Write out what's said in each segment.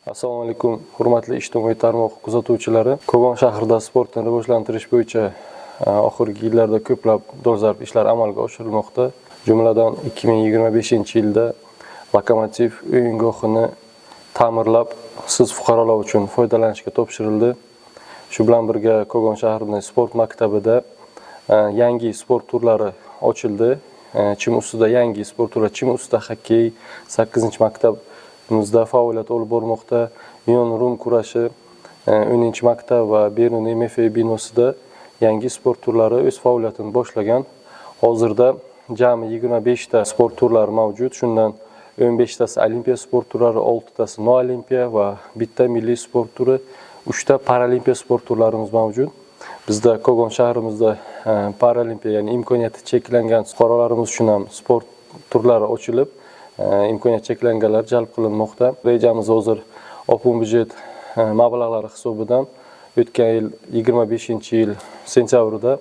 Assalomu alaykum, hurmatli ijtimoiy tarmoq kuzatuvchilari. Kogon shahrida sportni rivojlantirish bo'yicha oxirgi yillarda ko'plab dolzarb ishlar amalga oshirilmoqda. Jumladan 2025-yilda Lokomotiv o'yingohini ta'mirlab, siz fuqarolar uchun foydalanishga topshirildi. Shu bilan birga Kogon shahrining sport maktabida yangi sport turlari ochildi. Chim ustida yangi sport turlari, chim ustida xokkey, 8-maktabimizda faoliyat olib bormoqda. Yon rum kurashi 10-maktab va Berun MFA binosida yangi sport turlari o'z faoliyatini boshlagan. Hozirda jami 25 ta sport turlari mavjud. Shundan 15 tasi olimpiya sport turlari, 6 tasi noolimpiya va bitta milliy sport turi, 3 ta paralimpiya sport turlarimiz mavjud. Bizda Kogon shahrimizda paralimpiya, ya'ni imkoniyati cheklangan fuqarolarimiz uchun ham sport turlari ochilib, imkoniyati cheklanganlar jalb qilinmoqda. Rejamiz hozir opun byudjet mablag'lari hisobidan o'tgan yil 25-yil sentyabrda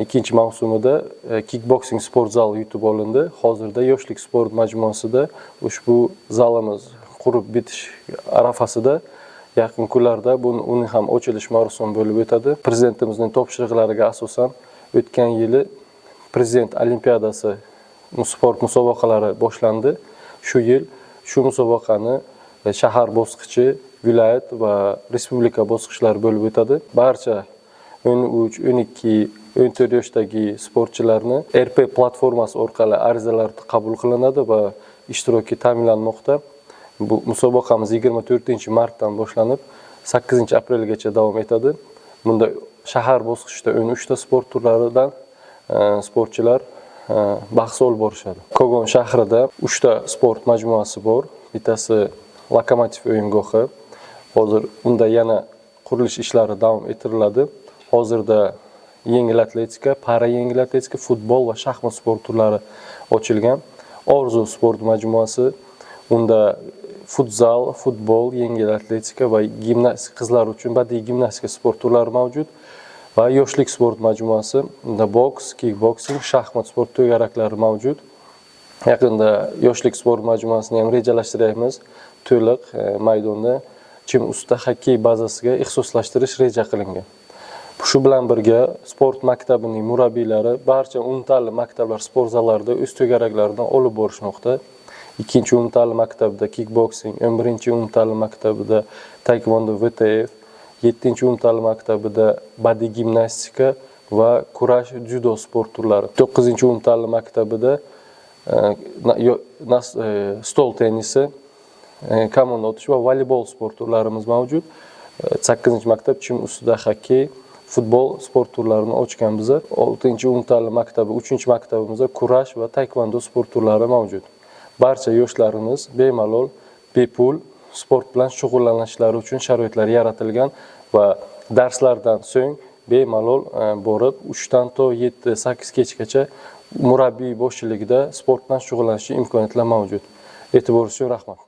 ikkinchi mavsumida kickboksing sport zali yutib olindi. Hozirda yoshlik sport majmuasida ushbu zalimiz qurib bitish arafasida. Yaqin kunlarda uning ham ochilish marosimi bo'lib o'tadi. Prezidentimizning topshiriqlariga asosan o'tgan yili prezident olimpiadasi sport musobaqalari boshlandi. Shu yil shu musobaqani shahar bosqichi, viloyat va respublika bosqichlari bo'lib o'tadi. Barcha 13, 12, 14 yoshdagi sportchilarni RP platformasi orqali arizalar qabul qilinadi va ishtiroki ta'minlanmoqda. Bu musobaqamiz 24-martdan boshlanib 8-aprelgacha davom etadi. Bunda shahar bosqichida 13 ta sport turlaridan sportchilar bahs olib borishadi. Kogon shahrida 3 ta sport majmuasi bor. Bittasi Lokomotiv o'yingohi. Hozir unda yana qurilish ishlari davom ettiriladi. Hozirda yengil atletika, para yengil atletika, futbol va shaxmat sport turlari ochilgan. Orzu sport majmuasi, unda futzal, futbol, yengil atletika va gimnastika, qizlar uchun badiiy gimnastika sport turlari mavjud. Va yoshlik sport majmuasi, unda boks, kickboksing, shaxmat sport to'garaklari mavjud. Yaqinda yoshlik sport majmuasini ham rejalashtiryapmiz. To'liq maydonni chim ustida xokkey bazasiga ixtisoslashtirish reja qilingan. Shu bilan birga sport maktabining murabbiylari barcha umumta'lim maktablar sport zallarida o'z to'garaklaridan olib borishmoqda. 2-umumta'lim maktabida kickboksing, 11-umumta'lim maktabida taekvondo VTF, 7-umumta'lim maktabida badiiy gimnastika va kurash judo sport turlari, 9-umumta'lim maktabida stol tennisi, komanda otish va voleybol sport turlarimiz mavjud. 8-maktab chim ustida xokkey, futbol sport turlarini ochgan bizlar. 6-umumta'lim maktabi, 3-maktabimizda kurash va taekvondo sport turlari mavjud. Barcha yoshlarimiz bemalol, bepul sport bilan shug'ullanishlari uchun sharoitlar yaratilgan va darslardan so'ng bemalol borib 3 dan to 7-8 kechgacha murabbiy boshchiligida sport bilan shug'ullanish imkoniyatlari mavjud. E'tiboringiz uchun rahmat.